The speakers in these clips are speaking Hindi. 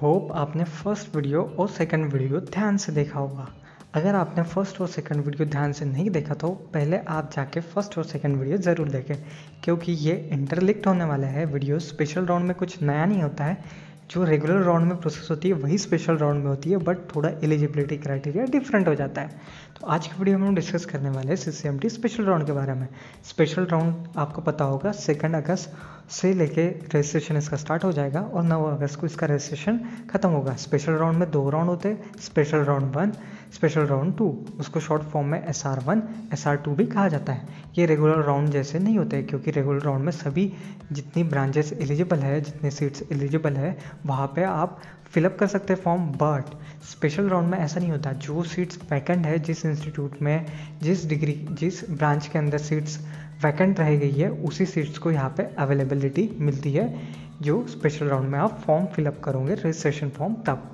होप आपने फर्स्ट वीडियो और सेकंड वीडियो ध्यान से देखा होगा। अगर आपने फर्स्ट और सेकंड वीडियो ध्यान से नहीं देखा तो पहले आप जाके फर्स्ट और सेकंड वीडियो ज़रूर देखें, क्योंकि ये इंटरलिंक्ड होने वाला है वीडियो। स्पेशल राउंड में कुछ नया नहीं होता है। जो रेगुलर राउंड में प्रोसेस होती है वही स्पेशल राउंड में होती है, बट थोड़ा एलिजिबिलिटी क्राइटेरिया डिफरेंट हो जाता है। तो आज की वीडियो में हम डिस्कस करने वाले हैं CCMT स्पेशल राउंड के बारे में। स्पेशल राउंड आपको पता होगा 2 अगस्त से लेके रजिस्ट्रेशन इसका स्टार्ट हो जाएगा और 9 अगस्त को इसका रजिस्ट्रेशन खत्म होगा। स्पेशल राउंड में 2 राउंड होते हैं, स्पेशल राउंड 1, स्पेशल राउंड 2। उसको शॉर्ट फॉर्म में SR1, SR2 भी कहा जाता है। ये रेगुलर राउंड जैसे नहीं होते हैं, क्योंकि रेगुलर राउंड में सभी जितनी ब्रांचेस एलिजिबल है, जितने सीट्स एलिजिबल है, वहाँ पे आप फिलअप कर सकते हैं फॉर्म। बट स्पेशल राउंड में ऐसा नहीं होता। जो सीट्स वैकेंट है, जिस इंस्टीट्यूट में, जिस डिग्री, जिस ब्रांच के अंदर सीट्स वैकेंट रह गई है, उसी सीट्स को यहाँ पे अवेलेबिलिटी मिलती है, जो स्पेशल राउंड में आप फॉर्म फिलअप करोगे, रजिस्ट्रेशन फॉर्म, तब।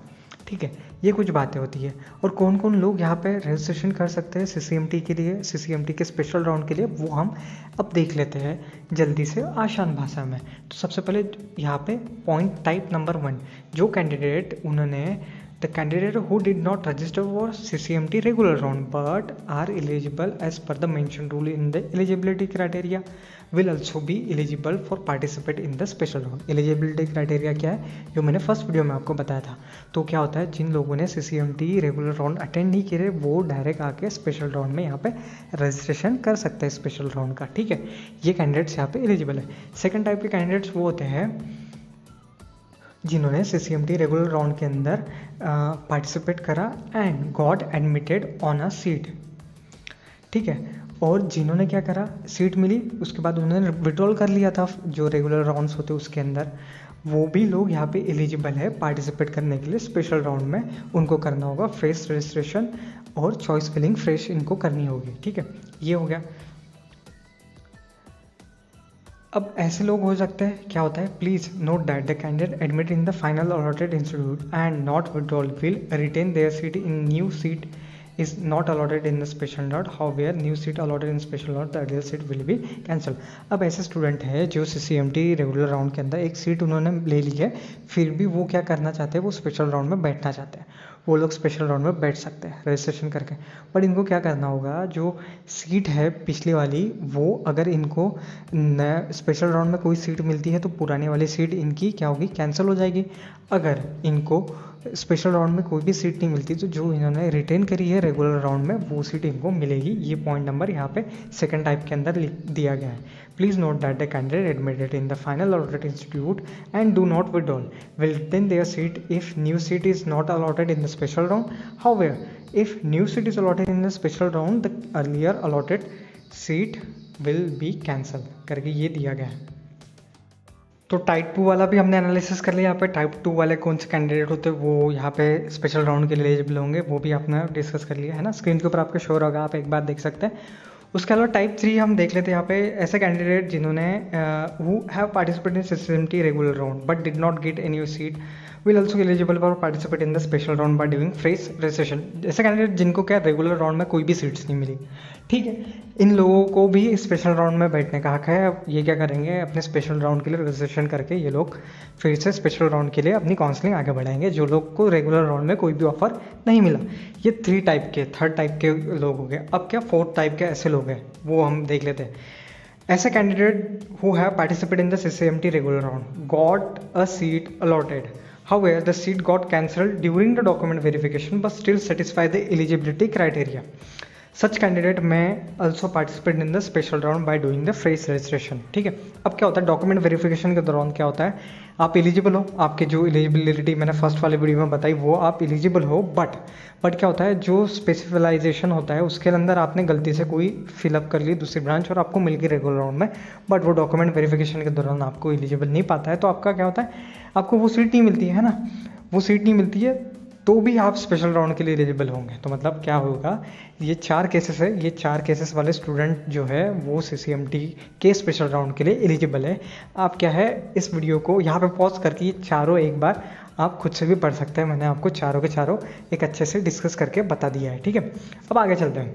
ठीक है, ये कुछ बातें होती है। और कौन कौन लोग यहाँ पे रजिस्ट्रेशन कर सकते हैं CCMT के लिए, CCMT के स्पेशल राउंड के लिए, वो हम अब देख लेते हैं जल्दी से आसान भाषा में। तो सबसे पहले यहाँ पे पॉइंट टाइप नंबर 1, जो कैंडिडेट उन्होंने The candidate who did not register for CCMT regular round but are eligible as per the mentioned rule in the eligibility criteria will also be eligible for participate in the special round. Eligibility criteria क्या है, जो मैंने फर्स्ट वीडियो में आपको बताया था। तो क्या होता है, जिन लोगों ने CCMT रेगुलर राउंड अटेंड नहीं किए वो डायरेक्ट आके स्पेशल राउंड में यहाँ पे रजिस्ट्रेशन कर सकते हैं स्पेशल राउंड का। ठीक है, ये कैंडिडेट्स यहाँ पे एलिजिबल है। सेकेंड टाइप के कैंडिडेट्स वो होते हैं जिन्होंने CCMT रेगुलर राउंड के अंदर पार्टिसिपेट करा and got admitted on a seat. ठीक है, और जिन्होंने क्या करा, सीट मिली, उसके बाद उन्होंने विड्रॉल कर लिया था जो रेगुलर राउंड्स होते उसके अंदर, वो भी लोग यहाँ पे एलिजिबल है पार्टिसिपेट करने के लिए स्पेशल राउंड में। उनको करना होगा फ्रेश रजिस्ट्रेशन और चॉइस फिलिंग फ्रेश इनको करनी होगी। ठीक है, ये हो गया। अब ऐसे लोग हो सकते हैं, क्या होता है, please note that the candidate admit in the final allotted institute and not withdrawal will retain their seat in new seat is not allotted in the special round. However, new seat allotted in special round, the earlier seat will be cancelled. अब ऐसे स्टूडेंट है जो CCMT रेगुलर राउंड के अंदर एक सीट उन्होंने ले ली है, फिर भी वो क्या करना चाहते हैं, वो स्पेशल राउंड में बैठना चाहते हैं। वो लोग स्पेशल राउंड में बैठ सकते हैं रजिस्ट्रेशन करके। बट इनको क्या करना होगा, जो सीट है पिछली वाली, वो अगर इनको स्पेशल राउंड में कोई सीट मिलती है तो पुरानी वाली सीट इनकी क्या होगी, कैंसिल हो जाएगी। अगर इनको स्पेशल राउंड में कोई भी सीट नहीं मिलती तो जो इन्होंने रिटेन करी है रेगुलर राउंड में वो सीट इनको मिलेगी। ये पॉइंट नंबर यहाँ पे सेकंड टाइप के अंदर लिख दिया गया है। Please note that the candidate admitted in the final allotted institute and do not withdrawal will retain their seat if new seat is not allotted in the special round. However, if new seat is allotted in the special round the earlier allotted seat will be cancel करके ये दिया गया है। तो टाइप 2 वाला भी हमने एनालिसिस कर लिया। यहाँ पे टाइप 2 वाले कौन से कैंडिडेट होते हैं वो यहाँ पे स्पेशल राउंड के लिए एलिजिबल होंगे, वो भी आपने डिस्कस कर लिया है ना। स्क्रीन के ऊपर आपको शो होगा, आप एक बार देख सकते हैं। उसके अलावा टाइप 3 हम देख लेते हैं। यहाँ पे ऐसे कैंडिडेट जिन्होंने who have participated in CCMT regular round but did not get any seat will also eligible for participate in the special round by doing fresh registration. ऐसे कैंडिडेट जिनको क्या रेगुलर राउंड में कोई भी सीट्स नहीं मिली, ठीक है, इन लोगों को भी स्पेशल राउंड में बैठने का हक है। अब ये क्या करेंगे, अपने स्पेशल राउंड के लिए रजिस्ट्रेशन करके ये लोग फिर से स्पेशल राउंड के लिए अपनी काउंसलिंग आगे बढ़ाएंगे, जो लोग को रेगुलर राउंड में कोई भी ऑफर नहीं मिला। ये 3 टाइप के, थर्ड टाइप के लोग हो गए। अब क्या 4th टाइप के ऐसे लोग हैं, वो हम देख लेते हैं। ऐसे candidate who have participated in the CCMT regular round got a seat allotted, however the seat got cancelled during the document verification but still satisfy the eligibility criteria. Such candidate may also participate in the special round by doing the fresh registration. ठीक है, अब क्या होता है, डॉक्यूमेंट वेरिफिकेशन के दौरान क्या होता है, आप एलिजिबल हो, आपके जो एलिजिबिलिटी मैंने फर्स्ट वाले वीडियो में बताई वो आप एलिजिबल हो, बट क्या होता है, जो स्पेसिफिलाइजेशन होता है उसके अंदर आपने गलती से कोई फिलअप कर ली दूसरी ब्रांच और आपको मिल गई रेगुलर राउंड में, बट वो डॉक्यूमेंट वेरिफिकेशन के दौरान आपको एलिजिबल नहीं पाता है, तो आपका क्या होता है, आपको वो सीट नहीं मिलती है ना। वो सीट नहीं मिलती है तो भी आप स्पेशल राउंड के लिए एलिजिबल होंगे। तो मतलब क्या होगा, ये 4 केसेस है, ये 4 केसेस वाले स्टूडेंट जो है वो CCMT के स्पेशल राउंड के लिए एलिजिबल है। आप क्या है, इस वीडियो को यहाँ पे पॉज करके ये चारों एक बार आप खुद से भी पढ़ सकते हैं। मैंने आपको चारों के चारों एक अच्छे से डिस्कस करके बता दिया है। ठीक है, अब आगे चलते हैं।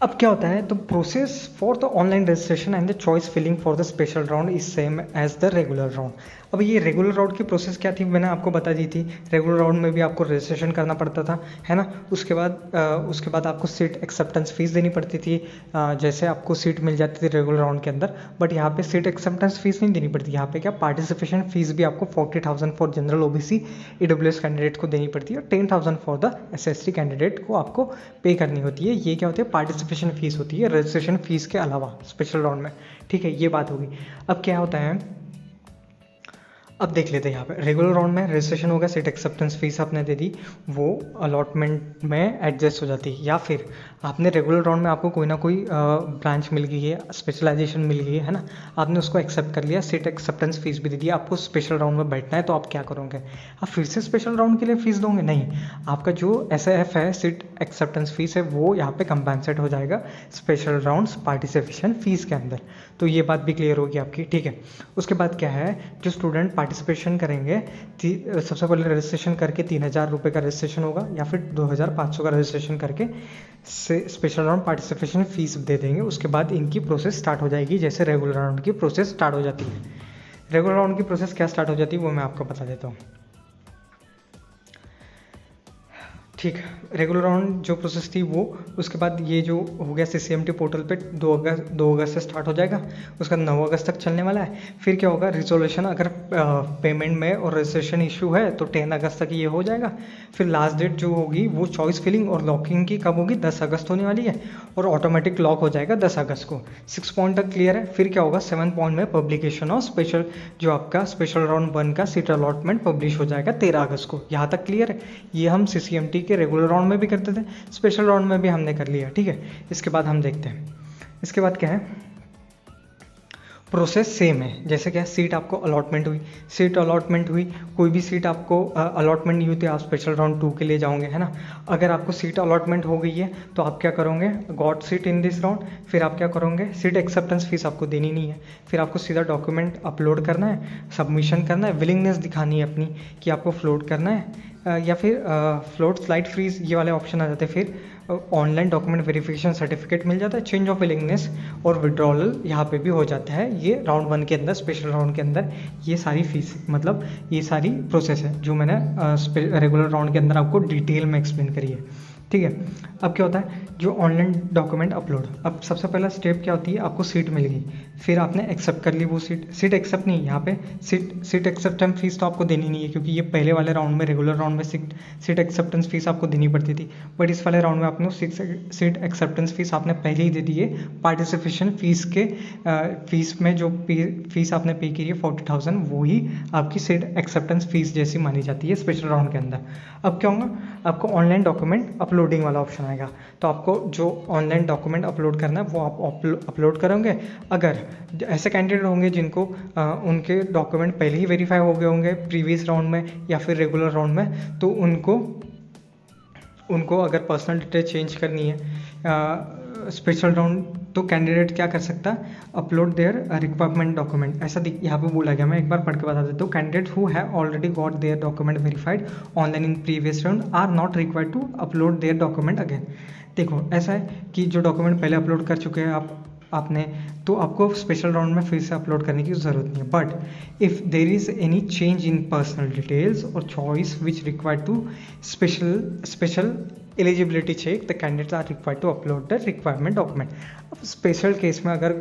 अब क्या होता है, तो process for the online registration and the choice filling for the special round is same as the regular round. अब ये रेगुलर राउंड की प्रोसेस क्या थी, मैंने आपको बता दी थी। रेगुलर राउंड में भी आपको रजिस्ट्रेशन करना पड़ता था, है ना। उसके बाद आपको सीट एक्सेप्टेंस फीस देनी पड़ती थी, जैसे आपको सीट मिल जाती थी रेगुलर राउंड के अंदर। बट यहाँ पे सीट एक्सेप्टेंस फीस नहीं देनी पड़ती, यहाँ पे क्या पार्टिसिपेशन फीस भी आपको 40,000 for general OBC EWS candidate को देनी पड़ती है और 10,000 फॉर द एसएसटी कैंडिडेट को आपको पे करनी होती है। ये क्या होती है, पार्टिसिपेशन फीस होती है रजिस्ट्रेशन फीस के अलावा स्पेशल राउंड में। ठीक है, ये बात होगी। अब क्या होता है, अब देख लेते हैं यहाँ पे रेगुलर राउंड में रजिस्ट्रेशन होगा, सीट एक्सेप्टेंस फीस आपने दे दी, वो अलॉटमेंट में एडजस्ट हो जाती है। या फिर आपने रेगुलर राउंड में आपको कोई ना कोई ब्रांच मिल गई है, स्पेशलाइजेशन मिल गई है ना, आपने उसको एक्सेप्ट कर लिया, सीट एक्सेप्टेंस फीस भी दे दी, आपको स्पेशल राउंड में बैठना है, तो आप क्या करोगे, आप फिर से स्पेशल राउंड के लिए फीस दोगे? नहीं, आपका जो SAF है, सीट एक्सेप्टेंस फीस है, वो यहाँ पे कंपेंसेट हो जाएगा स्पेशल राउंड्स पार्टिसिपेशन फीस के अंदर। तो ये बात भी क्लियर होगी आपकी। ठीक है, उसके बाद क्या है, जो स्टूडेंट पार्टिसिपेशन करेंगे, सबसे पहले रजिस्ट्रेशन करके 3,000 रुपये का रजिस्ट्रेशन होगा, या फिर 2,500 का रजिस्ट्रेशन करके स्पेशल राउंड पार्टिसिपेशन फीस दे देंगे। उसके बाद इनकी प्रोसेस स्टार्ट हो जाएगी, जैसे रेगुलर राउंड की प्रोसेस स्टार्ट हो जाती है। रेगुलर राउंड की प्रोसेस क्या स्टार्ट हो जाती है वो मैं आपको बता देता हूँ। ठीक, रेगुलर राउंड जो प्रोसेस थी वो, उसके बाद ये जो हो गया CCMT पोर्टल पे 2 अगस्त से स्टार्ट हो जाएगा, उसका 9 अगस्त तक चलने वाला है। फिर क्या होगा, रिजोल्यूशन अगर पेमेंट में और रजिस्ट्रेशन इशू है तो 10 अगस्त तक ये हो जाएगा। फिर लास्ट डेट जो होगी वो चॉइस फिलिंग और लॉकिंग की कब होगी, 10 अगस्त होने वाली है, और ऑटोमेटिक लॉक हो जाएगा 10 अगस्त को। 6 पॉइंट तक क्लियर है। फिर क्या होगा, 7 पॉइंट में पब्लिकेशन ऑफ स्पेशल, जो आपका स्पेशल राउंड 1 का सीट अलॉटमेंट पब्लिश हो जाएगा 13 अगस्त को। यहाँ तक क्लियर है। ये हम CCMT के रेगुलर राउंड में भी करते थे, स्पेशल राउंड में भी हमने कर लिया। ठीक है, इसके बाद हम देखते हैं, इसके बाद क्या है, प्रोसेस सेम है। जैसे क्या, सीट आपको अलॉटमेंट हुई, सीट अलॉटमेंट हुई, कोई भी सीट आपको अलॉटमेंट नहीं हुई तो आप स्पेशल राउंड 2 के लिए जाओगे, है ना। अगर आपको सीट अलॉटमेंट हो गई है तो आप क्या करोगे, got seat in this round. फिर आप क्या करोगे, सीट एक्सेप्टेंस फीस आपको देनी नहीं है, फिर आपको सीधा डॉक्यूमेंट अपलोड करना है, सबमिशन करना है, विलिंगनेस दिखानी है अपनी कि आपको फ्लोट करना है, या फिर फ्लोट स्लाइड फ्रीज, ये वाले ऑप्शन आ जाते हैं। फिर ऑनलाइन डॉक्यूमेंट वेरिफिकेशन सर्टिफिकेट मिल जाता है, चेंज ऑफ विलिंगनेस और विड्रॉल यहाँ पे भी हो जाता है। ये राउंड 1 के अंदर, स्पेशल राउंड के अंदर ये सारी फीस, मतलब ये सारी प्रोसेस है जो मैंने रेगुलर राउंड के अंदर आपको डिटेल में एक्सप्लेन करी है। ठीक है, अब क्या होता है, जो ऑनलाइन डॉक्यूमेंट अपलोड, अब सबसे पहला स्टेप क्या होती है, आपको सीट मिल गई, फिर आपने एक्सेप्ट कर ली वो सीट एक्सेप्ट नहीं, यहाँ पे सीट एक्सेप्टेंस फीस तो आपको देनी नहीं है, क्योंकि ये पहले वाले राउंड में, रेगुलर राउंड में सीट एक्सेप्टेंस फीस आपको देनी पड़ती थी। बट इस वाले राउंड में आपने सीट एक्सेप्टेंस फीस आपने पहले ही दे दी है। पार्टिसिपेशन फीस के फीस में जो फीस आपने पे की है 40,000, वो ही आपकी सीट एक्सेप्टेंस फीस जैसी मानी जाती है स्पेशल राउंड के अंदर। अब क्या होगा, आपको ऑनलाइन डॉक्यूमेंट अपलोडिंग वाला ऑप्शन आएगा, तो आपको जो ऑनलाइन डॉक्यूमेंट अपलोड करना है वो आप अपलोड करोगे। अगर ऐसे कैंडिडेट होंगे जिनको उनके डॉक्यूमेंट पहले ही वेरीफाई हो गए होंगे प्रीवियस राउंड में या फिर रेगुलर राउंड में, तो उनको अगर पर्सनल डिटेल चेंज करनी है स्पेशल राउंड, तो कैंडिडेट क्या कर सकता है, अपलोड देयर रिक्वायरमेंट डॉक्यूमेंट। ऐसा यहाँ पे बोला गया, मैं एक बार पढ़ के बता देता हूँ। Candidate who have already got their document verified online in previous round are not required to upload their document again. देखो, ऐसा है कि जो डॉक्यूमेंट पहले अपलोड कर चुके हैं आपने, तो आपको स्पेशल राउंड में फिर से अपलोड करने की ज़रूरत नहीं है। But if there is any change in personal details और choice which required to special eligibility check, the candidates are required to upload the requirement document. अब स्पेशल केस में अगर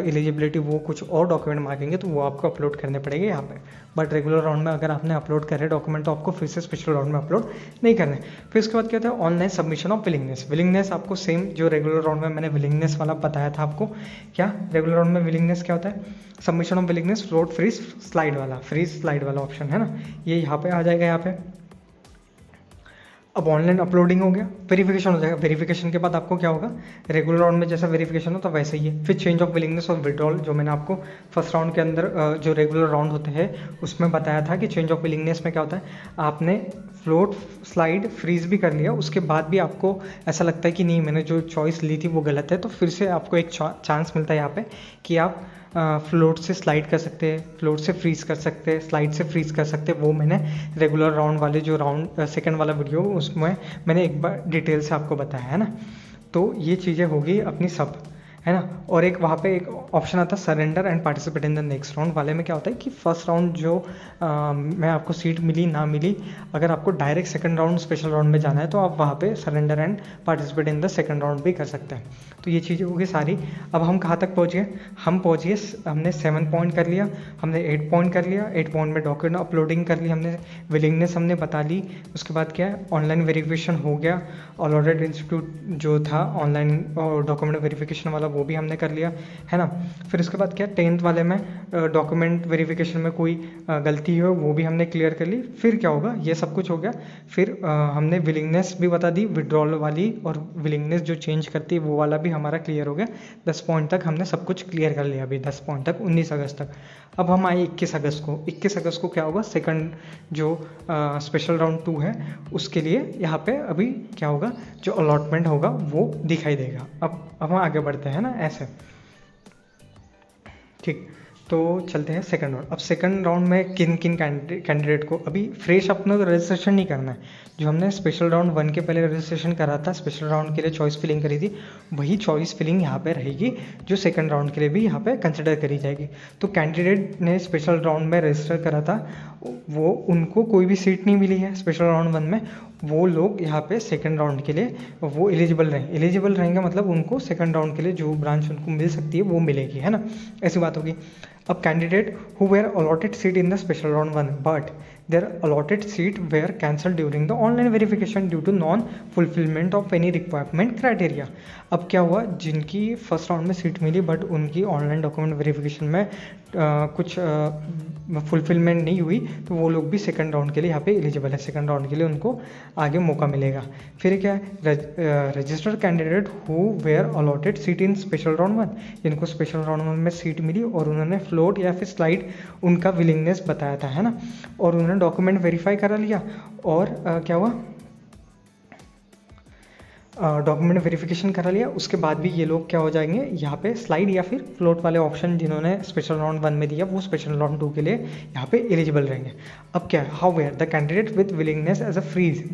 एलिजिबिलिटी वो कुछ और डॉक्यूमेंट मांगेंगे तो वो आपको अपलोड करने पड़ेंगे यहाँ पे। बट रेगुलर राउंड में अगर आपने अपलोड करे डॉक्यूमेंट तो आपको फिर से स्पेशल राउंड में अपलोड नहीं करने। फिर उसके बाद क्या होता है, ऑनलाइन सबमिशन ऑफ विलिंगनेस आपको सेम जो रेगुलर राउंड में मैंने विलिंगनेस वाला बताया था आपको। क्या रेगुलर राउंड में विलिंगनेस क्या होता है, submission of willingness float freeze slide वाला ऑप्शन है ना, ये यहाँ पे आ जाएगा। यहाँ पे अब ऑनलाइन अपलोडिंग हो गया, वेरिफिकेशन हो जाएगा। वेरिफिकेशन के बाद आपको क्या होगा, रेगुलर राउंड में जैसा वेरिफिकेशन होता है वैसे ही है। फिर चेंज ऑफ विलिंगनेस और विड्रॉल, जो मैंने आपको फर्स्ट राउंड के अंदर जो रेगुलर राउंड होते हैं उसमें बताया था कि चेंज ऑफ विलिंगनेस में क्या होता है, आपने फ्लोट स्लाइड फ्रीज भी कर लिया, उसके बाद भी आपको ऐसा लगता है कि नहीं मैंने जो चॉइस ली थी वो गलत है, तो फिर से आपको एक चांस मिलता है यहाँ पे कि आप फ्लोट से स्लाइड कर सकते हैं, फ्लोट से फ्रीज कर सकते हैं, स्लाइड से फ्रीज कर सकते हैं। वो मैंने रेगुलर राउंड वाले जो राउंड सेकंड वाला वीडियो उसमें मैंने एक बार डिटेल से आपको बताया है ना। तो ये चीज़ें होगी अपनी सब, है ना। और एक वहाँ पे एक ऑप्शन आता है surrender and participate in the next round वाले में क्या होता है कि फर्स्ट राउंड जो में आपको सीट मिली ना मिली, अगर आपको direct second round special round में जाना है तो आप वहाँ पे surrender and participate in the second round भी कर सकते हैं। तो ये चीज़ें होगी सारी। अब हम कहाँ तक पहुँच गए, हम पहुँच गए, हमने 7 पॉइंट कर लिया, हमने 8 पॉइंट कर लिया, 8 पॉइंट में डॉक्यूमेंट अपलोडिंग कर ली हमने, विलिंगनेस हमने बता ली, उसके बाद क्या है ऑनलाइन वेरिफिकेशन हो गया, अलॉटेड इंस्टीट्यूट जो था ऑनलाइन डॉक्यूमेंट वेरिफिकेशन वाला वो भी हमने कर लिया, है ना। फिर उसके बाद क्या 10th वाले में डॉक्यूमेंट वेरिफिकेशन में कोई गलती हो वो भी हमने क्लियर कर ली। फिर क्या होगा, ये सब कुछ हो गया। फिर हमने विलिंगनेस भी बता दी, विड्रॉल वाली और विलिंगनेस जो चेंज करती है वो वाला भी हमारा क्लियर हो गया। 10 पॉइंट तक हमने सब कुछ क्लियर कर लिया अभी, 10 पॉइंट तक 19 अगस्त तक। अब हम आए 21 अगस्त को। 21 अगस्त को क्या होगा, सेकंड जो स्पेशल राउंड 2 है उसके लिए यहाँ पे अभी क्या होगा, जो अलॉटमेंट होगा वो दिखाई देगा। अब हम आगे बढ़ते हैं ना ऐसे, ठीक। तो चलते हैं सेकंड राउंड। अब सेकंड राउंड में किन किन कैंडिडेट को अभी फ्रेश अपना तो रजिस्ट्रेशन नहीं करना है। जो हमने स्पेशल राउंड 1 के पहले रजिस्ट्रेशन करा था, स्पेशल राउंड के लिए चॉइस फिलिंग करी थी, वही चॉइस फिलिंग यहाँ पे रहेगी जो सेकंड राउंड के लिए भी यहाँ पे कंसिडर करी जाएगी। तो कैंडिडेट ने स्पेशल राउंड में रजिस्टर करा था, वो उनको कोई भी सीट नहीं मिली है स्पेशल राउंड 1 में, वो लोग यहाँ पे सेकंड राउंड के लिए वो एलिजिबल रहेंगे। एलिजिबल रहेंगे मतलब उनको सेकंड राउंड के लिए जो ब्रांच उनको मिल सकती है वो मिलेगी, है ना, ऐसी बात होगी। अब candidate who were allotted seat in the special round 1 but their allotted seat were cancelled during the online verification due to non fulfillment of any requirement criteria। अब क्या हुआ, जिनकी फर्स्ट राउंड में सीट मिली बट उनकी ऑनलाइन डॉक्यूमेंट वेरिफिकेशन में कुछ फुलफिलमेंट नहीं हुई, तो वो लोग भी सेकंड राउंड के लिए यहाँ पे एलिजिबल है, सेकंड राउंड के लिए उनको आगे मौका मिलेगा। फिर क्या है, registered candidate who were allotted seat in special round 1, जिनको स्पेशल राउंड 1 में सीट मिली और उन्होंने फ्लोट या फिर स्लाइड उनका विलिंगनेस बताया था, है ना, और उन्होंने डॉक्यूमेंट वेरीफाई करा लिया और क्या हुआ, डॉक्यूमेंट वेरिफिकेशन करा लिया, उसके बाद भी ये लोग क्या हो जाएंगे यहाँ पे स्लाइड या फिर फ्लोट वाले ऑप्शन जिन्होंने स्पेशल राउंड 1 में दिया वो स्पेशल राउंड 2 के लिए यहाँ पे एलिजिबल रहेंगे। अब क्या है, how were the candidate with willingness as a freeze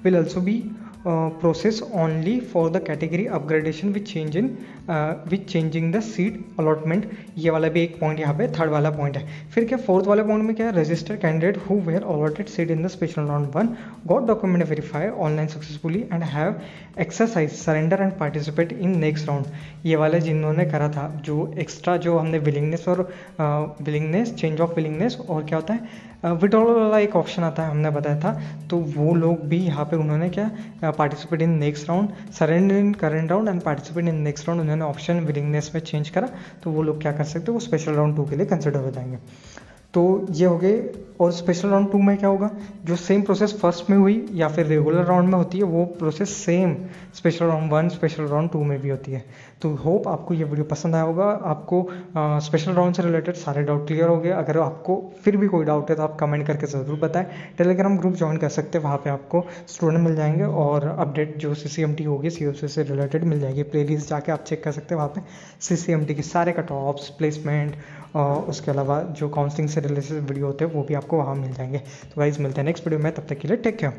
will also be process only for the category upgradation with changing the seat allotment. ये वाला भी एक पॉइंट यहाँ पे थर्ड वाला पॉइंट है। फिर क्या फोर्थ वाले पॉइंट में क्या है, registered candidate who were allotted seat in the special round 1 got document verify online successfully and have exercise surrender and participate in next round. ये वाला जिन्होंने करा था, जो एक्स्ट्रा जो हमने विलिंगनेस और विलिंगनेस चेंज ऑफ विलिंगनेस और क्या होता है विड्रॉल वाला एक ऑप्शन आता है हमने बताया था, तो वो लोग भी यहाँ पे उन्होंने क्या participate in next round, surrender in current round and participate in next round, उन्होंने ऑप्शन विलिंगनेस में चेंज करा, तो वो लोग क्या कर सकते हैं, वो स्पेशल राउंड 2 के लिए कंसिडर हो जाएंगे। तो ये हो गए। और स्पेशल राउंड 2 में क्या होगा, जो सेम प्रोसेस फर्स्ट में हुई या फिर रेगुलर राउंड में होती है वो process same special round 1 special round 2 में भी होती है। तो होप आपको ये वीडियो पसंद आया होगा, आपको स्पेशल राउंड से रिलेटेड सारे डाउट क्लियर हो गए। अगर आपको फिर भी कोई डाउट है तो आप कमेंट करके ज़रूर बताएं। टेलीग्राम ग्रुप ज्वाइन कर सकते हैं, वहाँ पे आपको स्टूडेंट मिल जाएंगे और अपडेट जो CCMT होगी COC से रिलेटेड मिल जाएगी। प्लेलिस्ट जाके आप चेक कर सकते हैं, वहाँ पे CCMT के सारे कट ऑफ्स, प्लेसमेंट और उसके अलावा जो काउंसलिंग से रिलेटेड वीडियो होते हैं वो भी आपको वहाँ मिल जाएंगे। तो गाइस मिलते हैं नेक्स्ट वीडियो में, तब तक के लिए टेक केयर।